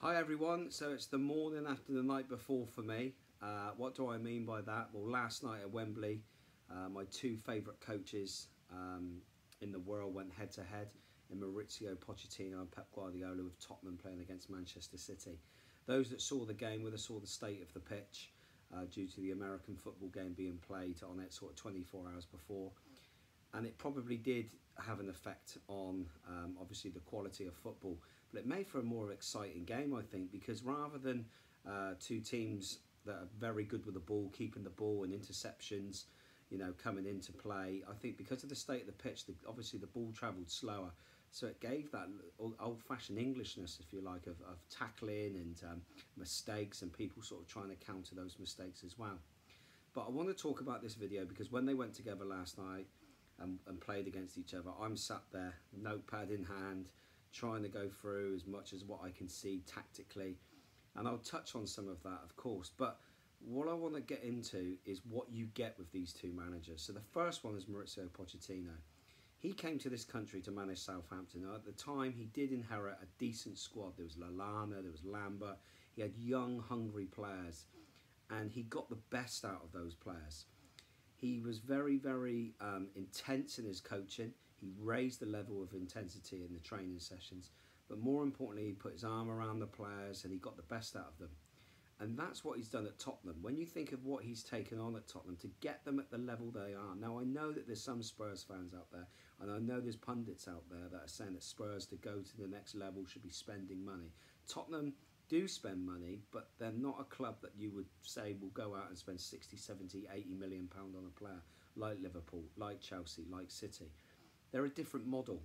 Hi everyone, so it's the morning after the night before for me. What do I mean by that? Well, last night at Wembley, my two favourite coaches in the world went head to head in Mauricio Pochettino and Pep Guardiola, with Tottenham playing against Manchester City. Those that saw the game with us saw the state of the pitch due to the American football game being played on it sort of 24 hours before. And it probably did have an effect on obviously the quality of football, but it made for a more exciting game, I think, because rather than two teams that are very good with the ball, keeping the ball and interceptions, you know, coming into play, I think because of the state of the pitch, obviously the ball travelled slower, so it gave that old-fashioned Englishness, if you like, of tackling and mistakes, and people sort of trying to counter those mistakes as well. But I want to talk about this video because when they went together last night and played against each other, I'm sat there, notepad in hand, trying to go through as much as what I can see tactically, and I'll touch on some of that, of course. But what I want to get into is what you get with these two managers. So the first one is Mauricio Pochettino. He came to this country to manage Southampton. Now, at the time, he did inherit a decent squad. There was Lallana, there was Lambert. He had young, hungry players, and he got the best out of those players. He was very, very intense in his coaching. He raised the level of intensity in the training sessions. But more importantly, he put his arm around the players and he got the best out of them. And that's what he's done at Tottenham. When you think of what he's taken on at Tottenham to get them at the level they are. Now, I know that there's some Spurs fans out there, and I know there's pundits out there that are saying that Spurs, to go to the next level, should be spending money. Tottenham do spend money, but they're not a club that you would say will go out and spend 60, 70, 80 million pound on a player like Liverpool, like Chelsea, like City. They're a different model.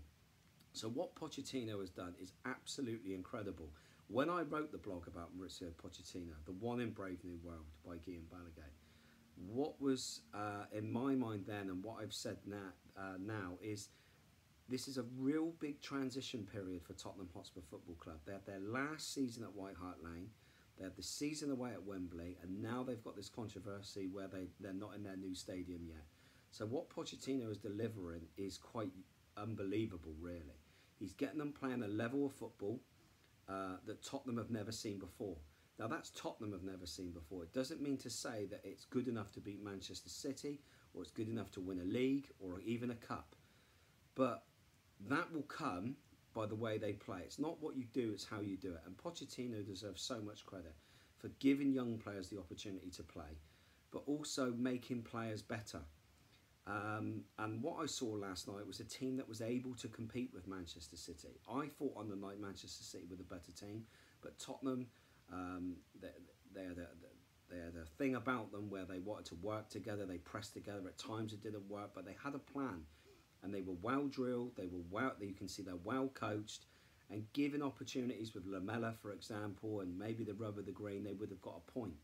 So what Pochettino has done is absolutely incredible. When I wrote the blog about Mauricio Pochettino, the one in Brave New World by Guillaume Balaguer, what was in my mind then, and what I've said now is, this is a real big transition period for Tottenham Hotspur Football Club. They had their last season at White Hart Lane, they had the season away at Wembley, and now they've got this controversy where they're not in their new stadium yet. So what Pochettino is delivering is quite unbelievable, really. He's getting them playing a level of football that Tottenham have never seen before. Now, that's Tottenham have never seen before. It doesn't mean to say that it's good enough to beat Manchester City, or it's good enough to win a league, or even a cup. But that will come by the way they play. It's not what you do, it's how you do it. And Pochettino deserves so much credit for giving young players the opportunity to play, but also making players better. And what I saw last night was a team that was able to compete with Manchester City. I thought on the night Manchester City were the better team, but Tottenham, they had a thing about them where they wanted to work together, they pressed together. At times it didn't work, but they had a plan. And they were well drilled, you can see they're well coached, and given opportunities with Lamela, for example, and maybe the rub of the green, they would have got a point.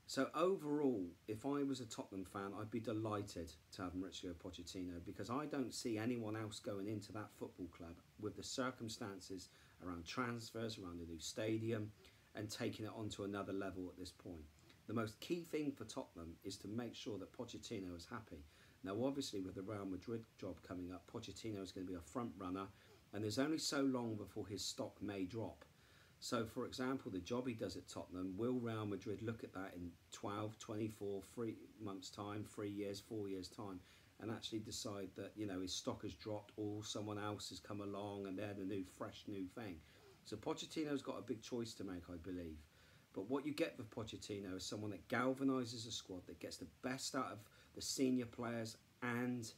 So overall, if I was a Tottenham fan, I'd be delighted to have Mauricio Pochettino, because I don't see anyone else going into that football club with the circumstances around transfers, around the new stadium, and taking it on to another level at this point. The most key thing for Tottenham is to make sure that Pochettino is happy. Now, obviously, with the Real Madrid job coming up, Pochettino is going to be a front runner, and there's only so long before his stock may drop. So, for example, the job he does at Tottenham, will Real Madrid look at that in 12, 24, 3 months' time, 3 years, 4 years' time, and actually decide that, you know, his stock has dropped, or someone else has come along and they're the new, fresh new thing. So Pochettino's got a big choice to make, I believe. But what you get with Pochettino is someone that galvanises a squad, that gets the best out of the senior players and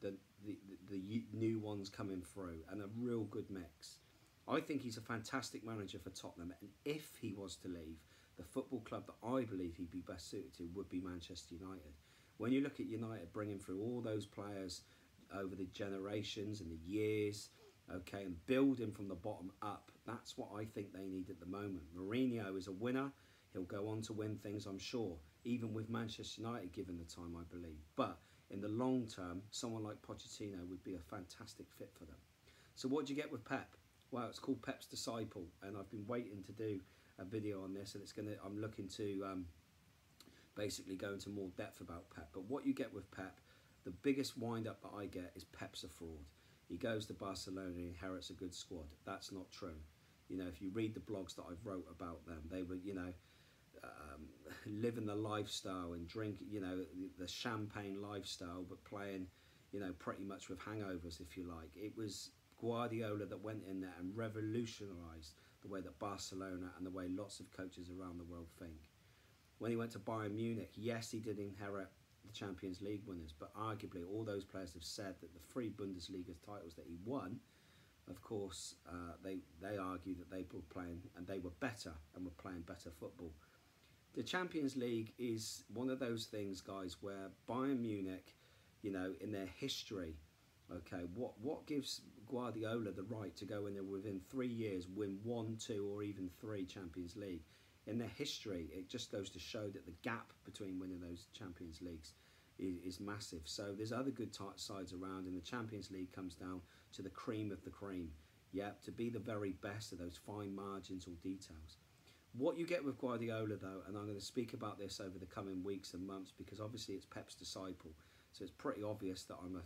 the new ones coming through, and a real good mix. I think he's a fantastic manager for Tottenham, and if he was to leave, the football club that I believe he'd be best suited to would be Manchester United. When you look at United bringing through all those players over the generations and the years, okay, and building from the bottom up, that's what I think they need at the moment. Mourinho is a winner. He'll go on to win things, I'm sure, even with Manchester United given the time, I believe. But in the long term, someone like Pochettino would be a fantastic fit for them. So what do you get with Pep? Well, it's called Pep's Disciple, and I've been waiting to do a video on this, and I'm looking to basically go into more depth about Pep. But what you get with Pep, the biggest wind-up that I get is Pep's a fraud. He goes to Barcelona and inherits a good squad. That's not true. You know, if you read the blogs that I've wrote about them, they were, you know, living the lifestyle and drinking, you know, the champagne lifestyle, but playing, you know, pretty much with hangovers, if you like. It was Guardiola that went in there and revolutionised the way that Barcelona and the way lots of coaches around the world think. When he went to Bayern Munich, yes, he did inherit the Champions League winners, but arguably all those players have said that the 3 Bundesliga titles that he won, of course, they argue that they were playing and they were better and were playing better football. The Champions League is one of those things, guys, where Bayern Munich, you know, in their history, okay, what gives Guardiola the right to go in there within 3 years, win 1, 2 or even 3 Champions League? In their history, it just goes to show that the gap between winning those Champions Leagues is massive. So there's other good sides around, and the Champions League comes down to the cream of the cream. Yeah, to be the very best of those fine margins or details. What you get with Guardiola, though, and I'm going to speak about this over the coming weeks and months, because obviously it's Pep's disciple, so it's pretty obvious that I'm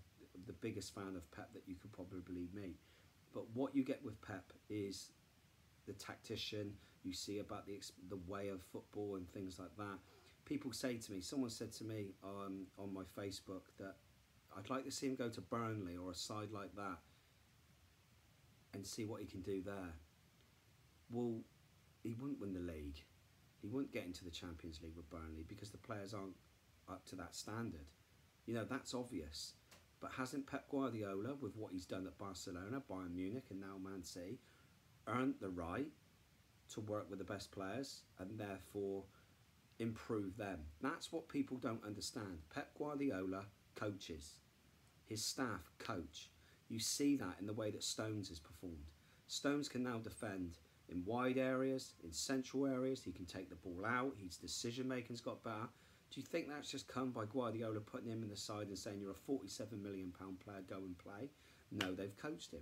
the biggest fan of Pep that you could probably meet. But what you get with Pep is the tactician. You see about the way of football and things like that. People say to me, someone said to me on my Facebook that I'd like to see him go to Burnley or a side like that and see what he can do there. Well, he wouldn't win the league. He wouldn't get into the Champions League with Burnley because the players aren't up to that standard. You know, that's obvious. But hasn't Pep Guardiola, with what he's done at Barcelona, Bayern Munich and now Man City, earned the right to work with the best players and therefore improve them? That's what people don't understand. Pep Guardiola coaches. His staff coach. You see that in the way that Stones has performed. Stones can now defend in wide areas, in central areas. He can take the ball out. His decision making's got better. Do you think that's just come by Guardiola putting him in the side and saying, you're a £47 million player, go and play? No, they've coached him.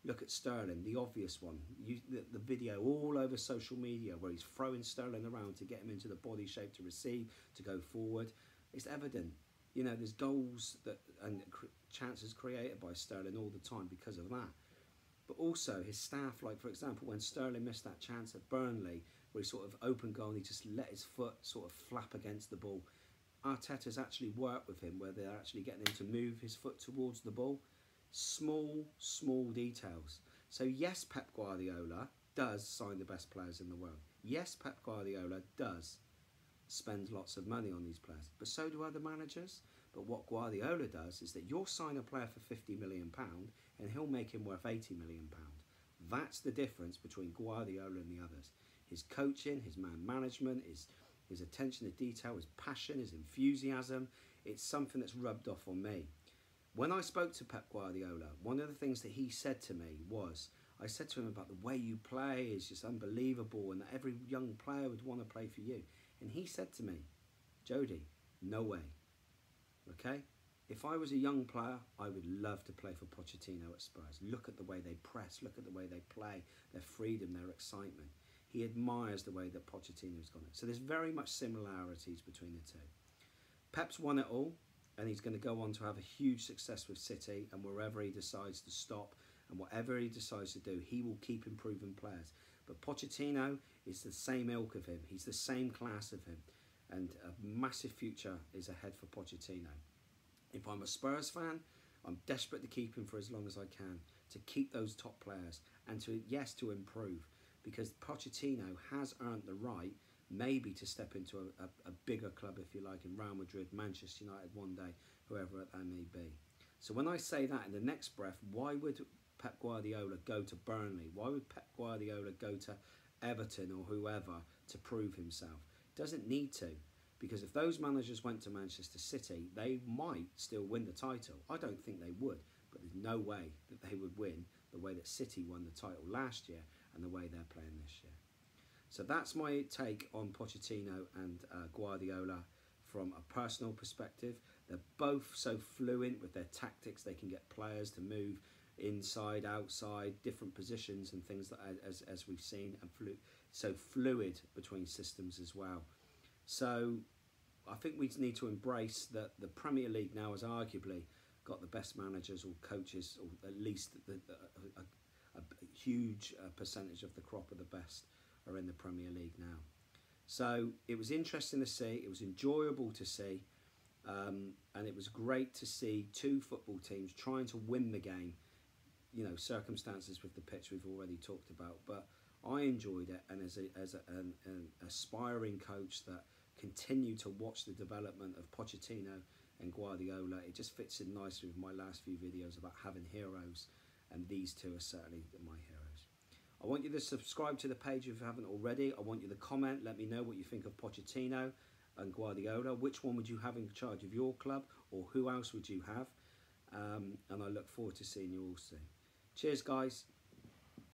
Look at Sterling, the obvious one. The video all over social media where he's throwing Sterling around to get him into the body shape to receive, to go forward. It's evident. You know, there's goals and chances created by Sterling all the time because of that. But also his staff, like for example, when Sterling missed that chance at Burnley, where he sort of open goal and he just let his foot sort of flap against the ball. Arteta's actually worked with him where they're actually getting him to move his foot towards the ball. Small details. So yes, Pep Guardiola does sign the best players in the world. Yes, Pep Guardiola does spend lots of money on these players, but so do other managers. But what Guardiola does is that you'll sign a player for £50 million and he'll make him worth £80 million. That's the difference between Guardiola and the others. His coaching, his man management, his attention to detail, his passion, his enthusiasm, it's something that's rubbed off on me. When I spoke to Pep Guardiola, one of the things that he said to me was, I said to him about the way you play is just unbelievable and that every young player would want to play for you. And he said to me, Jody, no way. Okay? If I was a young player, I would love to play for Pochettino at Spurs. Look at the way they press, look at the way they play, their freedom, their excitement. He admires the way that Pochettino's gone. So there's very much similarities between the two. Pep's won it all, and he's going to go on to have a huge success with City, and wherever he decides to stop and whatever he decides to do, he will keep improving players. But Pochettino is the same ilk of him. He's the same class of him, and a massive future is ahead for Pochettino. If I'm a Spurs fan, I'm desperate to keep him for as long as I can, to keep those top players and to improve, because Pochettino has earned the right maybe to step into a bigger club, if you like, in Real Madrid, Manchester United one day, whoever that may be. So when I say that in the next breath, why would Pep Guardiola go to Burnley? Why would Pep Guardiola go to Everton or whoever to prove himself? Doesn't need to, because if those managers went to Manchester City, they might still win the title. I don't think they would, but there's no way that they would win the way that City won the title last year and the way they're playing this year. So that's my take on Pochettino and Guardiola from a personal perspective. They're both so fluent with their tactics. They can get players to move inside, outside, different positions and things that, as we've seen, and so fluid between systems as well. So I think we need to embrace that the Premier League now has arguably got the best managers or coaches, or at least a huge percentage of the crop of the best are in the Premier League now. So it was interesting to see, it was enjoyable to see, and it was great to see two football teams trying to win the game. You know, circumstances with the pitch we've already talked about, but I enjoyed it, and as an aspiring coach that continued to watch the development of Pochettino and Guardiola, it just fits in nicely with my last few videos about having heroes, and these two are certainly my heroes. I want you to subscribe to the page if you haven't already. I want you to comment, let me know what you think of Pochettino and Guardiola. Which one would you have in charge of your club, or who else would you have? And I look forward to seeing you all soon. Cheers, guys.